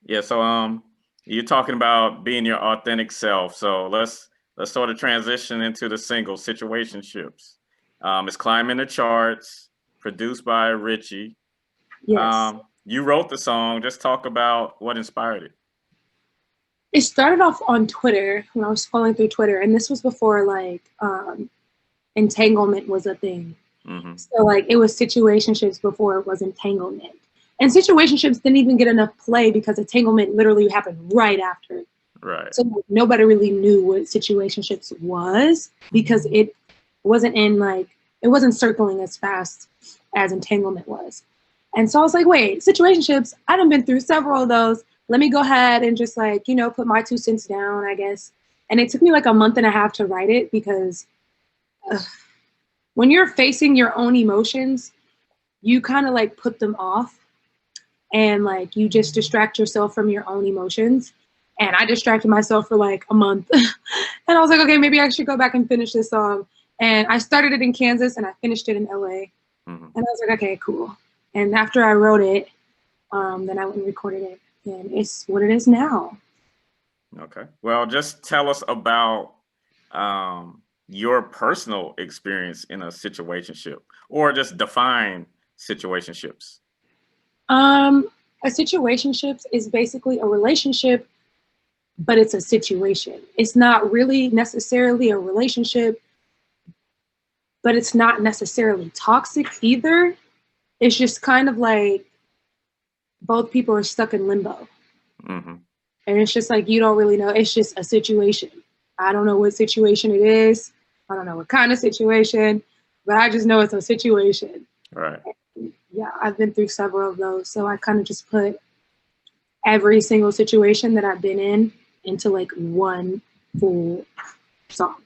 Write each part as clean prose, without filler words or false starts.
Yeah, so you're talking about being your authentic self. So let's sort of transition into the single Situationships. It's climbing the charts, produced by Richie. Yes. You wrote the song. Just talk about what inspired it. It started off on Twitter when I was scrolling through Twitter, and this was before like entanglement was a thing. Hmm. So like it was situationships before it was entanglement. And situationships didn't even get enough play because entanglement literally happened right after. Right. So like, nobody really knew what situationships was because it wasn't in like it wasn't circling as fast as entanglement was. And so I was like, wait, situationships, I done been through several of those. Let me go ahead and just like, put my 2 cents down, I guess. And it took me like a month and a half to write it because ugh, when you're facing your own emotions, you kind of like put them off and like you just distract yourself from your own emotions. And I distracted myself for like a month. And I was like, okay, maybe I should go back and finish this song. And I started it in Kansas and I finished it in LA. Hmm. And I was like, okay, cool. And after I wrote it, then I went and recorded it. And it's what it is now. Okay. Well, just tell us about your personal experience in a situationship, or just define situationships. Um, a situationship is basically a relationship, but it's a situation. It's not really necessarily a relationship, but it's not necessarily toxic either. It's just kind of like both people are stuck in limbo. Hmm. And it's just like you don't really know. It's just a situation. I don't know what situation it is. I don't know what kind of situation, but I just know it's a situation. Right. Yeah, I've been through several of those. So I kind of just put every single situation that I've been in into like one full song.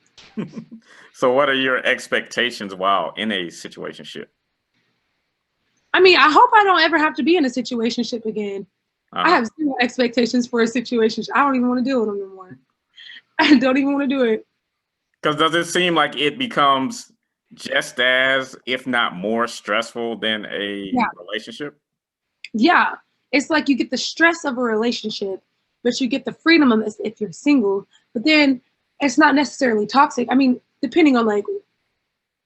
So, what are your expectations while in a situationship? I mean, I hope I don't ever have to be in a situationship again. I Uh-huh. have zero expectations for a situation. I don't even want to do it anymore. I don't even want to do it. Because does it seem like it becomes just as, if not more, stressful than a Yeah. relationship? Yeah. It's like you get the stress of a relationship, but you get the freedom of this if you're single. But then it's not necessarily toxic. I mean, depending on like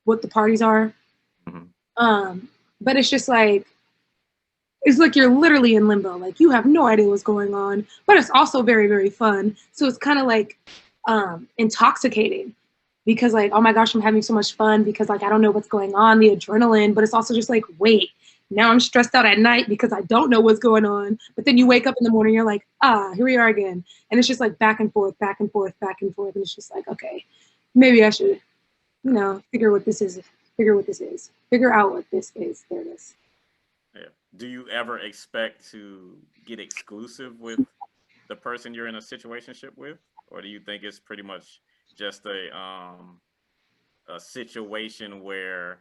what the parties are. Hmm. Um, but it's like you're literally in limbo. Like you have no idea what's going on, but it's also very, very fun. So it's kind of like intoxicating because like, oh my gosh, I'm having so much fun because like I don't know what's going on, the adrenaline, but it's also just like, wait, now I'm stressed out at night because I don't know what's going on. But then you wake up in the morning, you're like, here we are again. And it's just like back and forth, back and forth, back and forth. And it's just like, okay, maybe I should, figure what this is, figure out what this is. There it is. Yeah. Do you ever expect to get exclusive with the person you're in a situationship with, or do you think it's pretty much just a situation where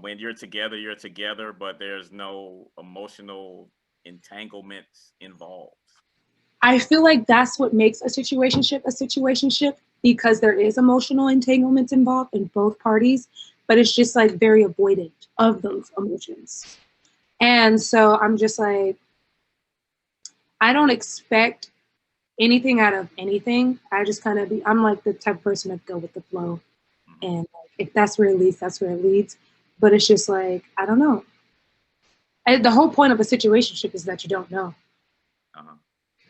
when you're together, but there's no emotional entanglements involved? I feel like that's what makes a situationship because there is emotional entanglements involved in both parties, but it's just like very avoidant of those emotions. And so I'm just like, I don't expect anything out of anything. I just kind of I'm like the type of person to go with the flow. Hmm. And like, if that's where it leads, that's where it leads. But it's just like, I don't know. The whole point of a situationship is that you don't know. Uh-huh.